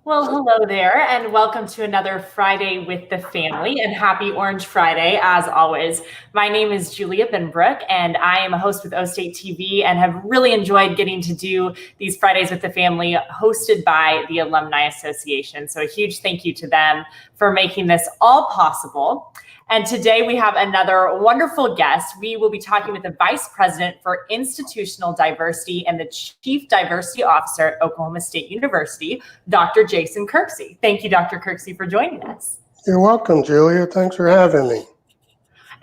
Well, hello there, and welcome to another Friday with the family, and happy Orange Friday, as always. My name is Julia Benbrook, and I am a host with O State TV and have really enjoyed getting to do these Fridays with the family hosted by the Alumni Association. So a huge thank you to them for making this all possible. And today we have another wonderful guest. We will be talking with the Vice President for Institutional Diversity and the Chief Diversity Officer at Oklahoma State University, Dr. Jason Kirksey. Thank you, Dr. Kirksey, for joining us. You're welcome, Julia. Thanks for having me.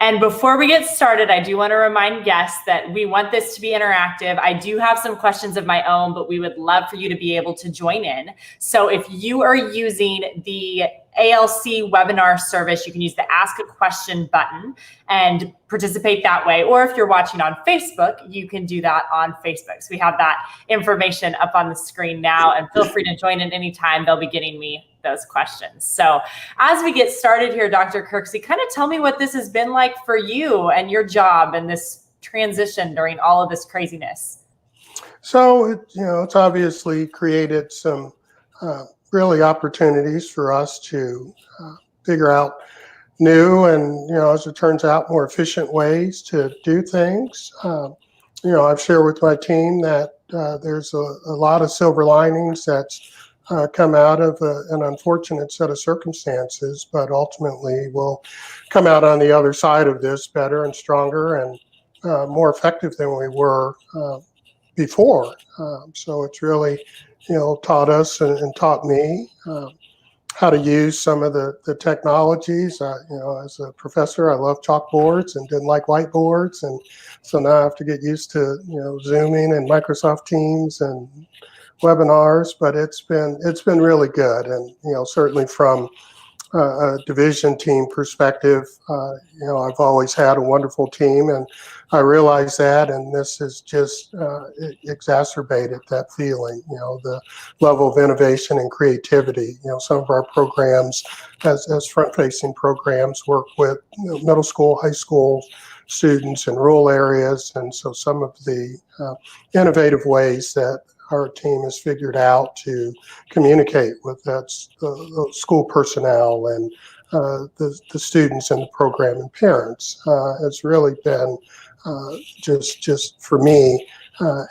And before we get started, I do want to remind guests that we want this to be interactive. I do have some questions of my own, but we would love for you to be able to join in. So if you are using the ALC webinar service, you can use the Ask a Question button and participate that way. Or if you're watching on Facebook, you can do that on Facebook. So we have that information up on the screen now, and feel free to join in anytime. They'll be getting me those questions. So as we get started here, Dr. Kirksey, kind of tell me what this has been like for you and your job and this transition during all of this craziness. So, it's obviously created some really opportunities for us to figure out new and, as it turns out, more efficient ways to do things. I've shared with my team that there's a lot of silver linings that's come out of an unfortunate set of circumstances, but ultimately we'll come out on the other side of this better and stronger and more effective than we were before. So it's really, taught us and taught me how to use some of the technologies. As a professor, I love chalkboards and didn't like whiteboards. And so now I have to get used to, Zooming and Microsoft Teams and webinars, but it's been really good. And, certainly from a division team perspective, I've always had a wonderful team, and I realize that, and this has just exacerbated that feeling, the level of innovation and creativity. Some of our programs as front-facing programs work with middle school, high school students in rural areas, and so some of the innovative ways that our team has figured out to communicate with the school personnel and the students in the program and parents has really been just for me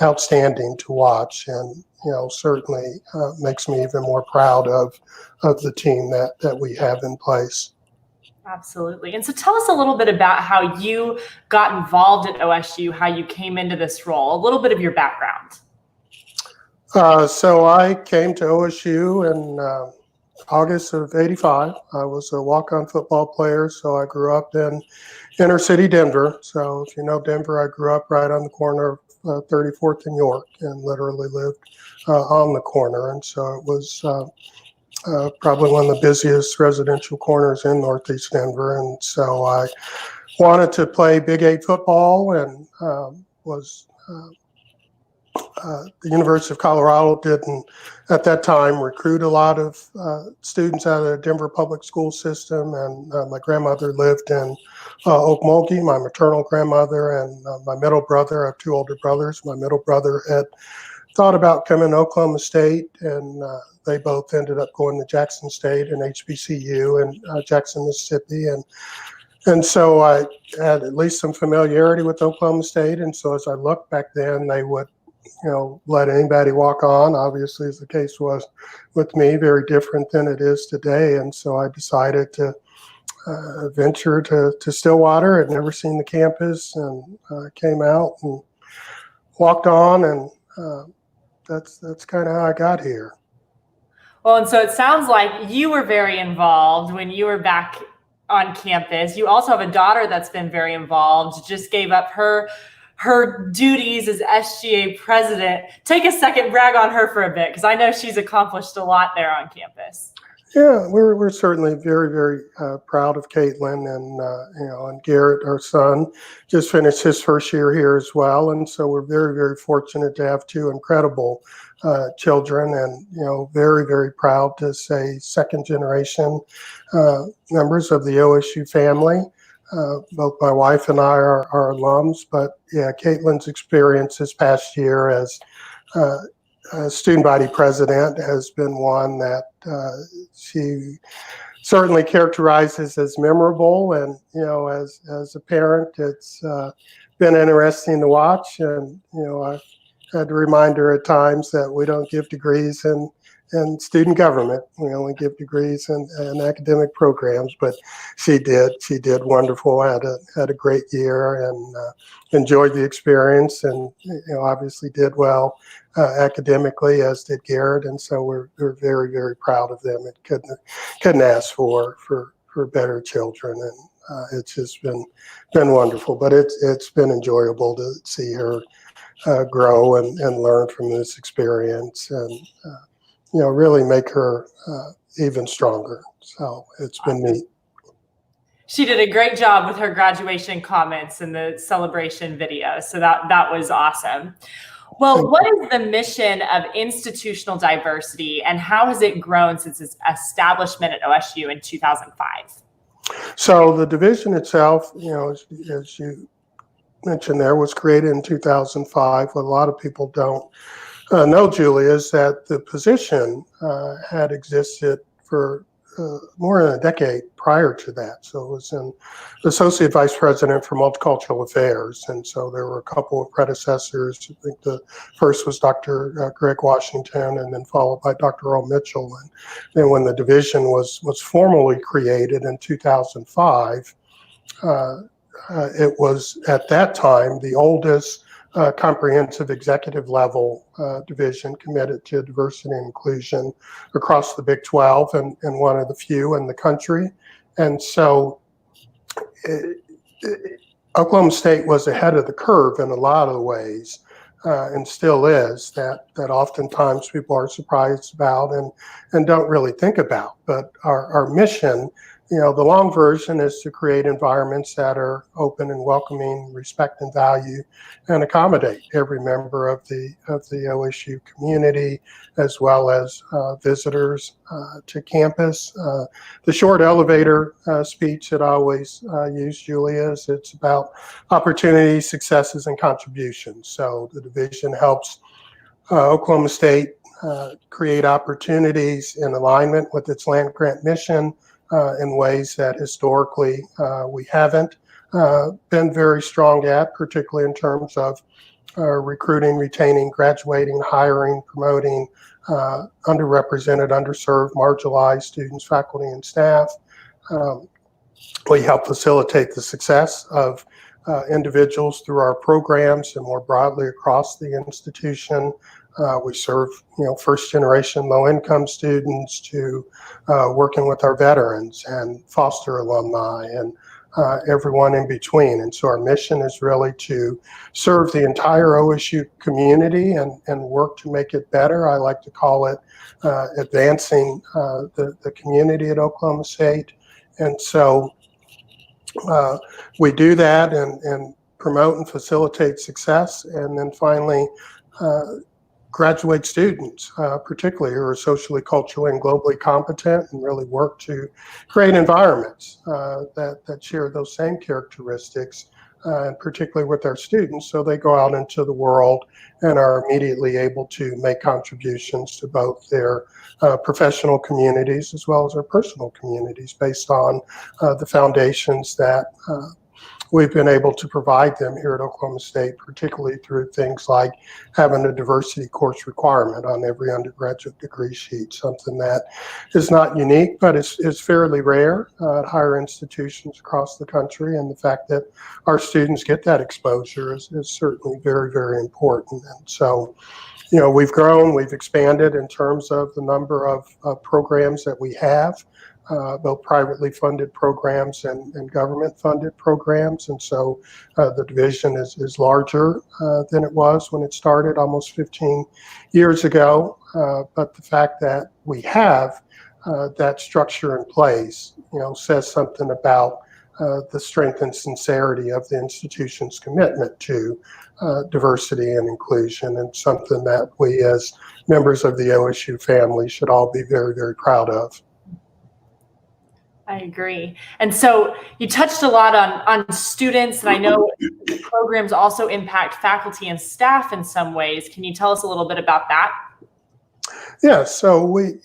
outstanding to watch, and certainly makes me even more proud of the team that we have in place. Absolutely. And so tell us a little bit about how you got involved at OSU, how you came into this role, a little bit of your background. So I came to OSU in August of '85. I was a walk-on football player, so I grew up in inner city Denver. So if you know Denver, I grew up right on the corner of 34th and York and literally lived on the corner. And so it was probably one of the busiest residential corners in Northeast Denver. And so I wanted to play Big 8 football and was the University of Colorado didn't, at that time, recruit a lot of students out of the Denver public school system. And my grandmother lived in Okmulgee, my maternal grandmother, and my middle brother. I have two older brothers. My middle brother had thought about coming to Oklahoma State, and they both ended up going to Jackson State and HBCU in Jackson, Mississippi. And so I had at least some familiarity with Oklahoma State. And so as I looked back then, they would let anybody walk on, obviously, as the case was with me, very different than it is today. And so I decided to venture to Stillwater. I'd never seen the campus, and came out and walked on, and that's kind of how I got here. Well, and so it sounds like you were very involved when you were back on campus. You also have a daughter that's been very involved, just gave up her duties as SGA president. Take a second, brag on her for a bit, because I know she's accomplished a lot there on campus. Yeah, we're certainly very, very proud of Caitlin, and Garrett, our son, just finished his first year here as well, and so we're very, very fortunate to have two incredible children, and very, very proud to say second generation members of the OSU family. Both my wife and I are alums, but yeah, Caitlin's experience this past year as student body president has been one that she certainly characterizes as memorable. And, as a parent, it's been interesting to watch. And, I had to remind her at times that we don't give degrees in student government. We only give degrees in academic programs, but she did wonderful, had a great year, and enjoyed the experience, and obviously did well academically, as did Garrett, and so we're very, very proud of them. It couldn't ask for better children, and it's just been wonderful. But it's been enjoyable to see her grow and learn from this experience, and really make her even stronger. So it's been neat. She did a great job with her graduation comments and the celebration video. So that was awesome. Well, what is the mission of institutional diversity, and how has it grown since its establishment at OSU in 2005? So the division itself, as you mentioned there, was created in 2005. What a lot of people don't know, Julia, is that the position had existed for more than a decade prior to that. So it was an associate vice president for multicultural affairs. And so there were a couple of predecessors. I think the first was Dr. Greg Washington, and then followed by Dr. Earl Mitchell. And then when the division was formally created in 2005, it was at that time the oldest comprehensive executive level division committed to diversity and inclusion across the Big 12, and one of the few in the country. And so Oklahoma State was ahead of the curve in a lot of ways, and still is, that oftentimes people are surprised about and don't really think about. But our mission, the long version, is to create environments that are open and welcoming, respect and value, and accommodate every member of the OSU community, as well as visitors to campus. The short elevator speech that I always use, Julia, is it's about opportunities, successes, and contributions. So the division helps Oklahoma State create opportunities in alignment with its land grant mission, in ways that historically we haven't been very strong at, particularly in terms of recruiting, retaining, graduating, hiring, promoting underrepresented, underserved, marginalized students, faculty, and staff. We help facilitate the success of individuals through our programs and more broadly across the institution. We serve, first generation low income students to working with our veterans and foster alumni and everyone in between. And so our mission is really to serve the entire OSU community and work to make it better. I like to call it advancing the community at Oklahoma State. And so we do that and promote and facilitate success. And then finally, graduate students, particularly who are socially, culturally, and globally competent, and really work to create environments that share those same characteristics, and particularly with our students, so they go out into the world and are immediately able to make contributions to both their professional communities as well as their personal communities based on the foundations that we've been able to provide them here at Oklahoma State, particularly through things like having a diversity course requirement on every undergraduate degree sheet, something that is not unique, but is fairly rare at higher institutions across the country. And the fact that our students get that exposure is certainly very, very important. And so, we've grown, we've expanded in terms of the number of programs that we have. Both privately funded programs and government funded programs. And so the division is larger than it was when it started almost 15 years ago. But the fact that we have that structure in place, says something about the strength and sincerity of the institution's commitment to diversity and inclusion, and something that we as members of the OSU family should all be very, very proud of. I agree. And so you touched a lot on students, and I know programs also impact faculty and staff in some ways. Can you tell us a little bit about that? Yeah, so we,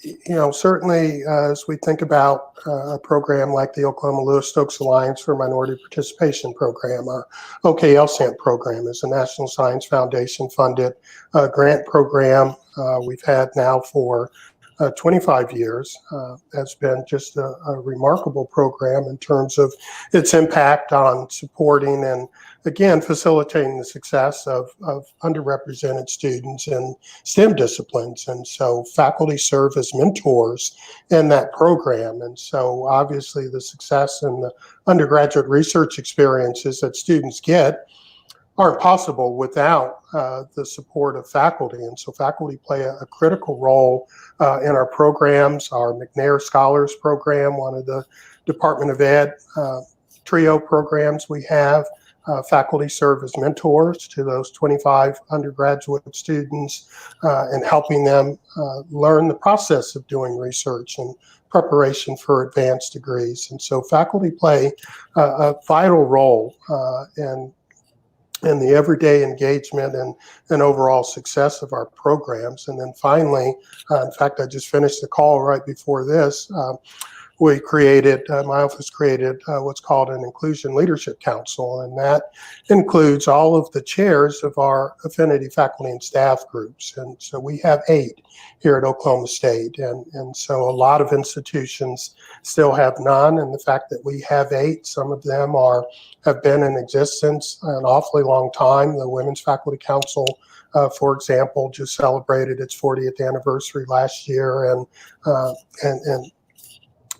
certainly as we think about a program like the Oklahoma Lewis Stokes Alliance for Minority Participation Program, our OKLSANT program is a National Science Foundation funded grant program we've had now for 25 years. Has been just a remarkable program in terms of its impact on supporting and, again, facilitating the success of underrepresented students in STEM disciplines. And so faculty serve as mentors in that program. And so obviously the success and the undergraduate research experiences that students get aren't possible without the support of faculty. And so faculty play a critical role in our programs. Our McNair Scholars Program, one of the Department of Ed trio programs we have, faculty serve as mentors to those 25 undergraduate students and helping them learn the process of doing research and preparation for advanced degrees. And so faculty play a vital role in the everyday engagement and overall success of our programs. And then finally, in fact, I just finished the call right before this, we created, my office created what's called an Inclusion Leadership Council, and that includes all of the chairs of our affinity faculty and staff groups. And so we have 8 here at Oklahoma State, and so a lot of institutions still have none. And the fact that we have 8, some of them have been in existence an awfully long time. The Women's Faculty Council, for example, just celebrated its 40th anniversary last year, and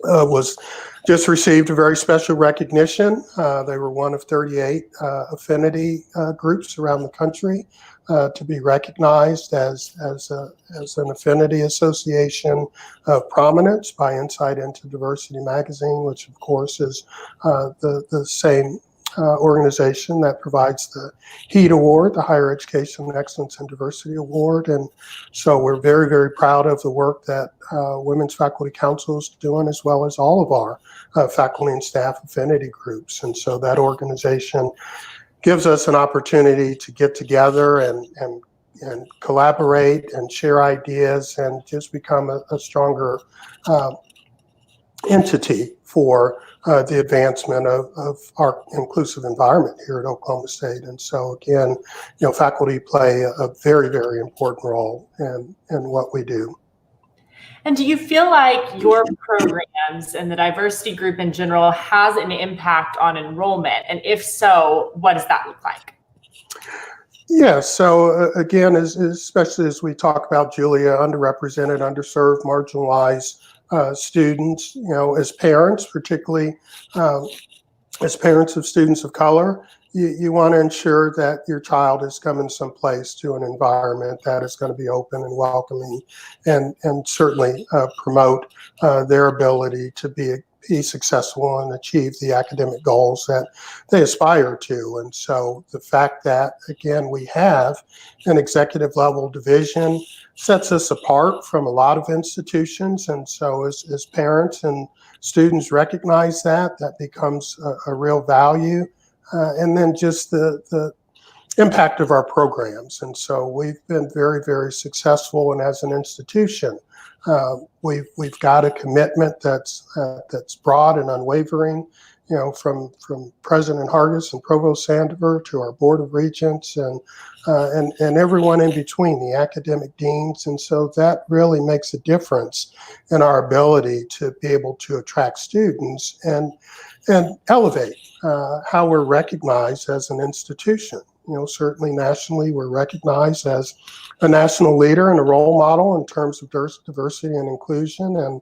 was just received a very special recognition. They were one of 38 affinity groups around the country to be recognized as an affinity association of prominence by Insight into Diversity magazine, which of course is the same organization that provides the HEAT Award, the Higher Education Excellence and Diversity Award. And so we're very, very proud of the work that Women's Faculty Council is doing, as well as all of our faculty and staff affinity groups. And so that organization gives us an opportunity to get together and collaborate and share ideas and just become a stronger entity for the advancement of our inclusive environment here at Oklahoma State. And so again, faculty play a very, very important role in what we do. And do you feel like your programs and the diversity group in general has an impact on enrollment? And if so, what does that look like? Yeah, so again, especially as we talk about, Julia, underrepresented, underserved, marginalized students, as parents, particularly as parents of students of color, you want to ensure that your child is coming someplace to an environment that is going to be open and welcoming and certainly promote their ability to be successful and achieve the academic goals that they aspire to. And so the fact that, again, we have an executive level division sets us apart from a lot of institutions. And so as parents and students recognize that becomes a real value. And then just the impact of our programs. And so we've been very, very successful. And as an institution, we've got a commitment that's broad and unwavering, from President Hargis and Provost Sandiver to our Board of Regents and everyone in between, the academic deans. And so that really makes a difference in our ability to be able to attract students and elevate how we're recognized as an institution. Certainly nationally, we're recognized as a national leader and a role model in terms of diversity and inclusion. And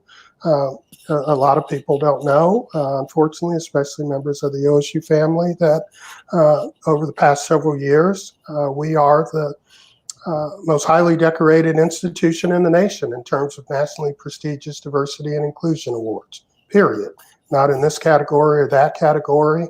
a lot of people don't know, unfortunately, especially members of the OSU family, that over the past several years, we are the most highly decorated institution in the nation in terms of nationally prestigious diversity and inclusion awards, period. Not in this category or that category,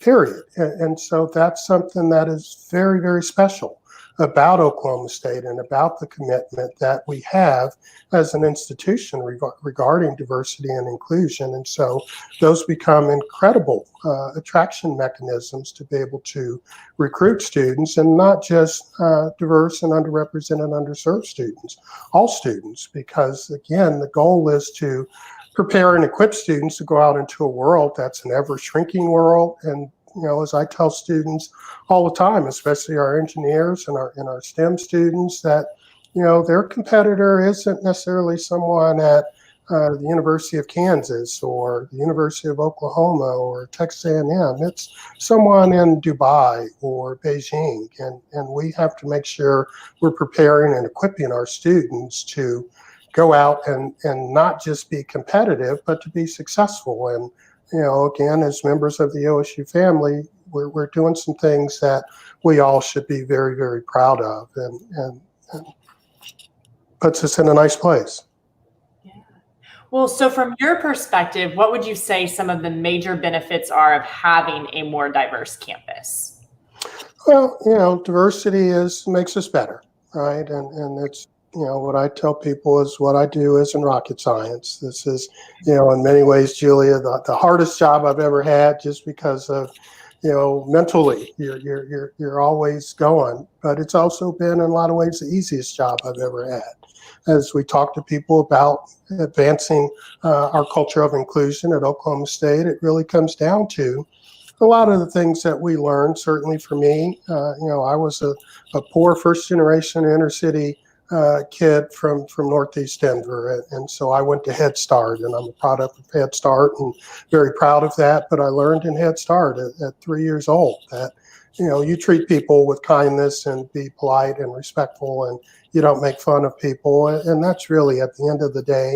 period. And so that's something that is very, very special about Oklahoma State and about the commitment that we have as an institution regarding diversity and inclusion. And so those become incredible attraction mechanisms to be able to recruit students, and not just diverse and underrepresented, underserved students, all students, because again, the goal is to prepare and equip students to go out into a world that's an ever shrinking world. And as I tell students all the time, especially our engineers and our STEM students, that their competitor isn't necessarily someone at the University of Kansas or the University of Oklahoma or Texas A&M. It's someone in Dubai or Beijing, and we have to make sure we're preparing and equipping our students to go out and not just be competitive, but to be successful. And again, as members of the OSU family, we're doing some things that we all should be very, very proud of, and puts us in a nice place. Yeah. Well, so from your perspective, what would you say some of the major benefits are of having a more diverse campus? Well, diversity makes us better, right? And it's, what I tell people is what I do isn't rocket science. This is, in many ways, Julia, the hardest job I've ever had, just because of, mentally you're always going, but it's also been in a lot of ways the easiest job I've ever had. As we talk to people about advancing our culture of inclusion at Oklahoma State, it really comes down to a lot of the things that we learned. Certainly for me, I was a poor first generation inner city kid from Northeast Denver. And so I went to Head Start, and I'm a product of Head Start and very proud of that. But I learned in Head Start at 3 years old that, you treat people with kindness and be polite and respectful, and you don't make fun of people. And that's really, at the end of the day,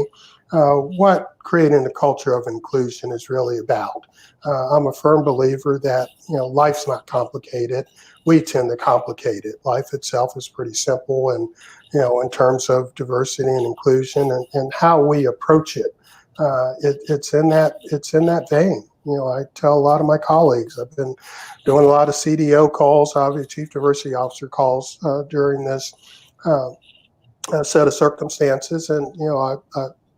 what creating a culture of inclusion is really about. I'm a firm believer that, life's not complicated. We tend to complicate it. Life itself is pretty simple. And, in terms of diversity and inclusion and how we approach it, it's in that vein. I tell a lot of my colleagues, I've been doing a lot of CDO calls, obviously Chief Diversity Officer calls during this set of circumstances. And, I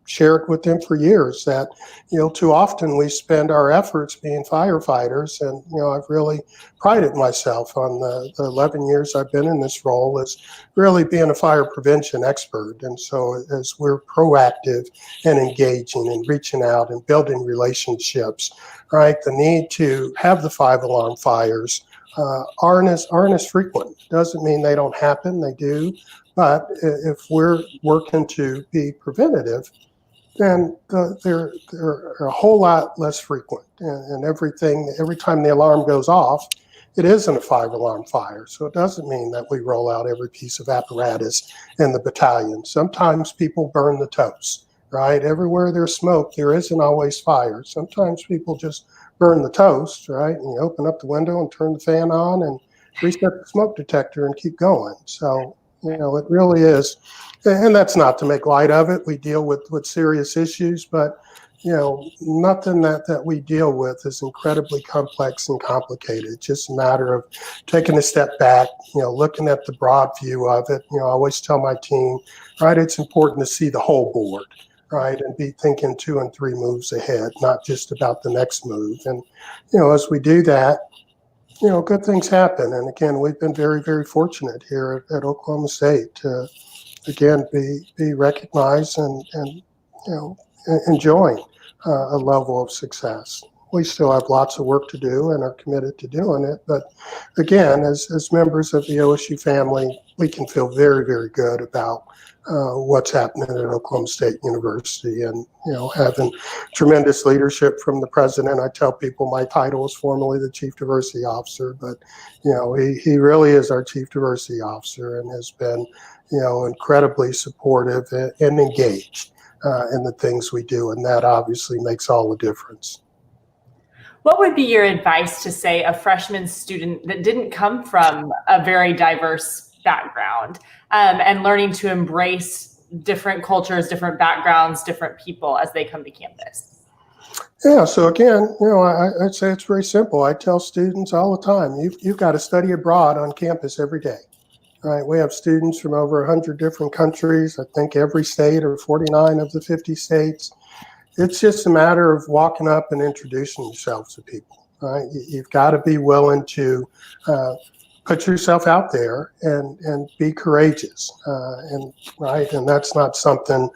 shared with them for years that, too often we spend our efforts being firefighters. And, I've really prided myself on the 11 years I've been in this role as really being a fire prevention expert. And so as we're proactive and engaging and reaching out and building relationships, right, the need to have the 5 alarm fires aren't as frequent. Doesn't mean they don't happen, they do. But if we're working to be preventative, then they're a whole lot less frequent. And every time the alarm goes off, it isn't a 5 alarm fire. So it doesn't mean that we roll out every piece of apparatus in the battalion. Sometimes people burn the toast, right? Everywhere there's smoke, there isn't always fire. Sometimes people just burn the toast, right? And you open up the window and turn the fan on and reset the smoke detector and keep going. So, it really is. And that's not to make light of it. We deal with serious issues, but, nothing that we deal with is incredibly complex and complicated. It's just a matter of taking a step back, looking at the broad view of it. I always tell my team, right, it's important to see the whole board, right, and be thinking 2 and 3 moves ahead, not just about the next move. And, as we do that, good things happen. And again, we've been very, very fortunate here at Oklahoma State to, again, be recognized and enjoying a level of success. We still have lots of work to do and are committed to doing it. But again, as members of the OSU family, we can feel very, very good about what's happening at Oklahoma State University, and having tremendous leadership from the president. I tell people my title is formally the Chief Diversity Officer, but he really is our Chief Diversity Officer and has been incredibly supportive and engaged in the things we do, and that obviously makes all the difference. What would be your advice to, say, a freshman student that didn't come from a very diverse background and learning to embrace different cultures, different backgrounds, different people as they come to campus? Yeah, so again, I'd say it's very simple. I tell students all the time, you've got to study abroad on campus every day. right? We have students from over 100 different countries. I think every state or 49 of the 50 states. It's just a matter of walking up and introducing yourself to people, right? You've got to be willing to put yourself out there and be courageous, and right. And that's not something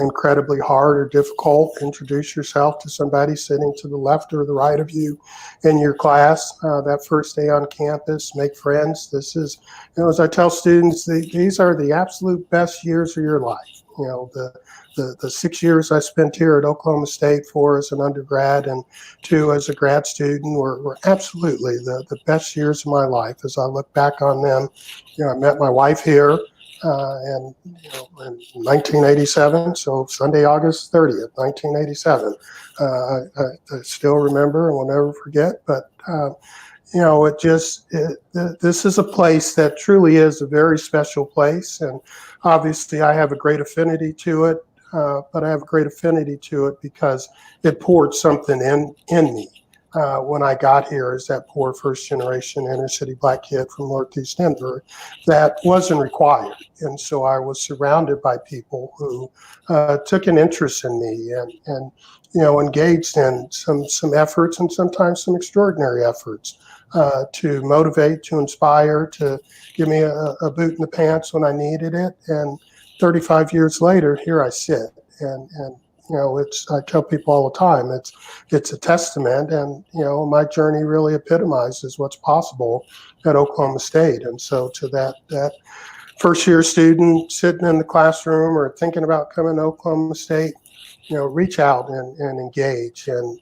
incredibly hard or difficult. Introduce yourself to somebody sitting to the left or the right of you in your class that first day on campus. Make friends. This is, as I tell students, these are the absolute best years of your life. The 6 years I spent here at Oklahoma State, 4 as an undergrad and 2 as a grad student, were absolutely the best years of my life. As I look back on them, I met my wife here in 1987, so Sunday, August 30th, 1987. I still remember and will never forget, but this is a place that truly is a very special place, and obviously I have a great affinity to it. But I have a great affinity to it because it poured something in me when I got here as that poor first generation inner city Black kid from Northeast Denver that wasn't required. And so I was surrounded by people who took an interest in me and engaged in some efforts and sometimes some extraordinary efforts to motivate, to inspire, to give me a boot in the pants when I needed it. And 35 years later, here I sit, and I tell people all the time, it's a testament, and my journey really epitomizes what's possible at Oklahoma State. And so to that first year student sitting in the classroom or thinking about coming to Oklahoma State, reach out and engage. And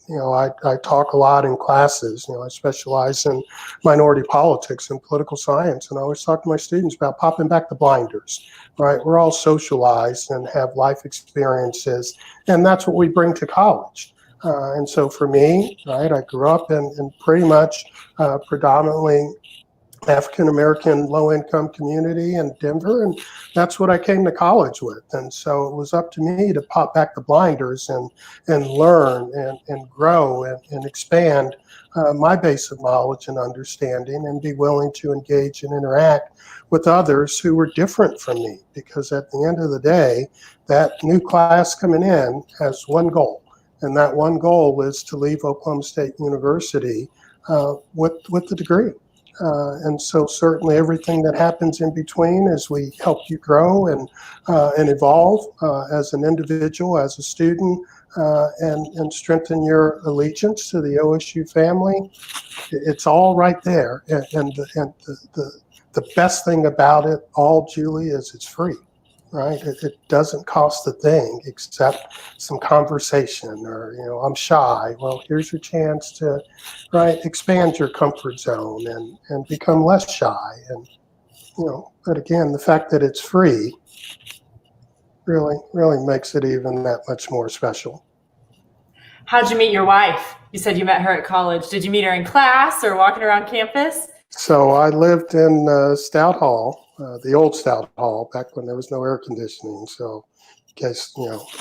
I talk a lot in classes. I specialize in minority politics and political science, and I always talk to my students about popping back the blinders, right? We're all socialized and have life experiences, and that's what we bring to college. And so for me, right, I grew up in pretty much predominantly African-American low-income community in Denver, and that's what I came to college with. And so it was up to me to pop back the blinders and learn and grow and expand my base of knowledge and understanding, and be willing to engage and interact with others who were different from me. Because at the end of the day, that new class coming in has one goal, and that one goal is to leave Oklahoma State University with the degree. And so certainly everything that happens in between as we help you grow and evolve as an individual, as a student, and strengthen your allegiance to the OSU family, it's all right there. And the best thing about it all, Julie, is it's free. Right? It doesn't cost a thing except some conversation or, I'm shy. Well, here's your chance to, right, expand your comfort zone and become less shy. And, but again, the fact that it's free really, really makes it even that much more special. How'd you meet your wife? You said you met her at college. Did you meet her in class or walking around campus? So I lived in Stout Hall, the old Stout Hall, back when there was no air conditioning. So in case,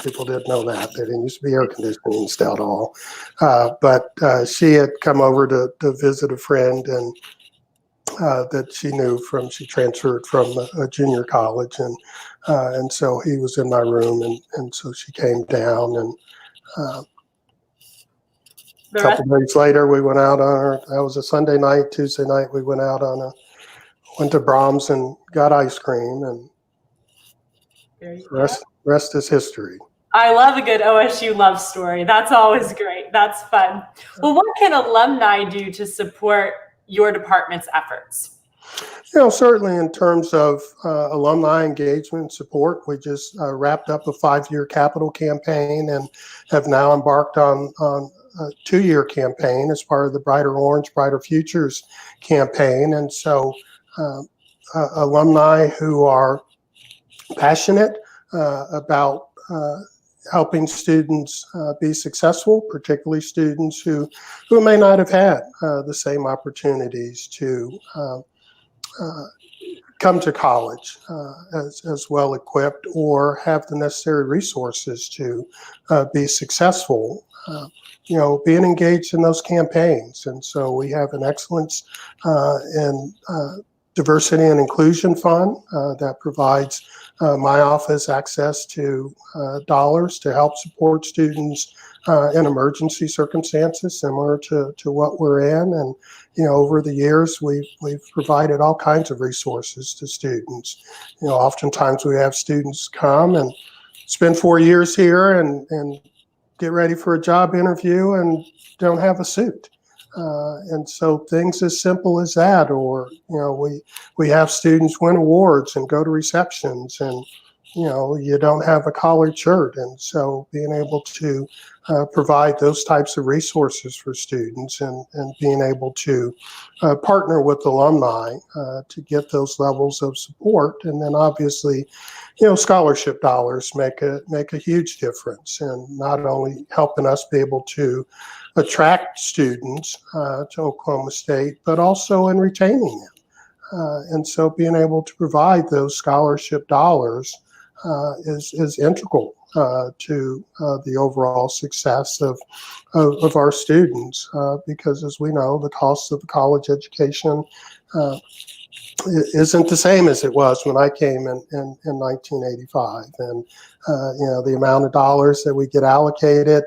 people didn't know that. There didn't used to be air conditioning in Stout Hall. But she had come over to visit a friend and that she knew she transferred from a junior college. And so he was in my room, and so she came down, and a couple of days later, we went out that was a Sunday night. Tuesday night, we went to Brahms and got ice cream, and rest is history. I love a good OSU love story. That's always great. That's fun. Well, what can alumni do to support your department's efforts? Certainly in terms of alumni engagement and support, we just wrapped up a 5-year capital campaign and have now embarked on a 2-year campaign as part of the Brighter Orange, Brighter Futures campaign. And so alumni who are passionate about helping students be successful, particularly students who may not have had the same opportunities to come to college as well equipped or have the necessary resources to be successful, being engaged in those campaigns. And so we have an excellence in Diversity and Inclusion Fund that provides my office access to dollars to help support students in emergency circumstances similar to what we're in. And, over the years, we've provided all kinds of resources to students. Oftentimes we have students come and spend 4 years here and get ready for a job interview and don't have a suit. And so things as simple as that, or, we have students win awards and go to receptions and, you don't have a collared shirt. And so being able to provide those types of resources for students and being able to partner with alumni to get those levels of support. And then obviously, scholarship dollars make a huge difference, and not only helping us be able to attract students to Oklahoma State, but also in retaining them. And so being able to provide those scholarship dollars is integral to the overall success of our students, because as we know, the cost of the college education isn't the same as it was when I came in 1985. And, the amount of dollars that we get allocated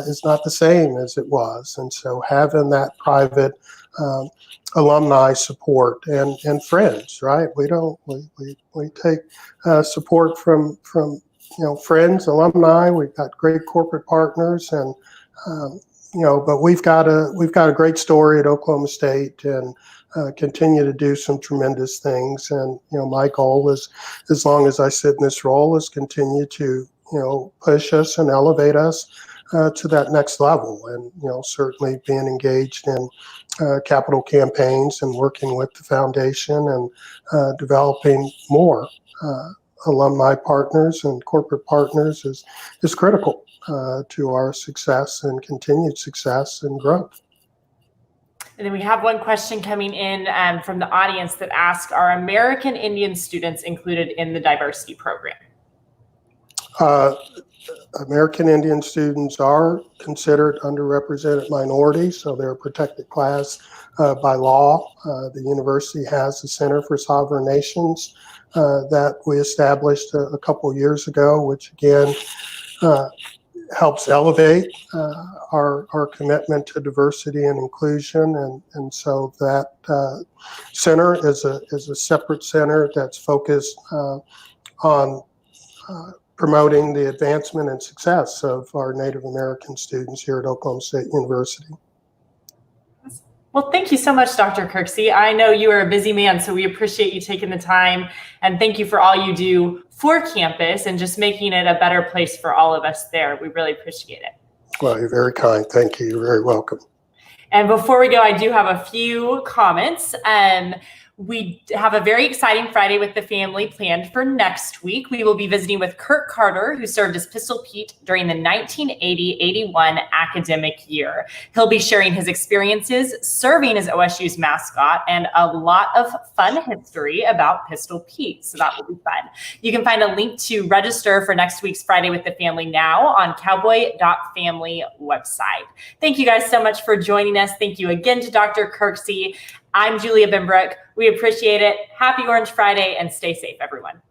is not the same as it was. And so having that private alumni support and friends, right? We take support from friends, alumni. We've got great corporate partners, and but we've got a great story at Oklahoma State, and continue to do some tremendous things. And my goal is, as long as I sit in this role, is continue to push us and elevate us to that next level. And certainly being engaged in capital campaigns and working with the foundation and developing more alumni partners and corporate partners is critical to our success and continued success and growth. And then we have one question coming in from the audience that asks, are American Indian students included in the diversity program? American Indian students are considered underrepresented minorities, so they're a protected class by law. The university has the Center for Sovereign Nations that we established a couple of years ago, which again helps elevate our commitment to diversity and inclusion. And so that center is a separate center that's focused on promoting the advancement and success of our Native American students here at Oklahoma State University. Well, thank you so much, Dr. Kirksey. I know you are a busy man, so we appreciate you taking the time, and thank you for all you do for campus and just making it a better place for all of us there. We really appreciate it. Well, you're very kind. Thank you. You're very welcome. And before we go, I do have a few comments. We have a very exciting Friday with the family planned for next week. We will be visiting with Kurt Carter, who served as Pistol Pete during the 1980-81 academic year. He'll be sharing his experiences serving as OSU's mascot and a lot of fun history about Pistol Pete. So that will be fun. You can find a link to register for next week's Friday with the Family now on cowboy.family website. Thank you guys so much for joining us. Thank you again to Dr. Kirksey. I'm Julia Bimbrook. We appreciate it. Happy Orange Friday and stay safe, everyone.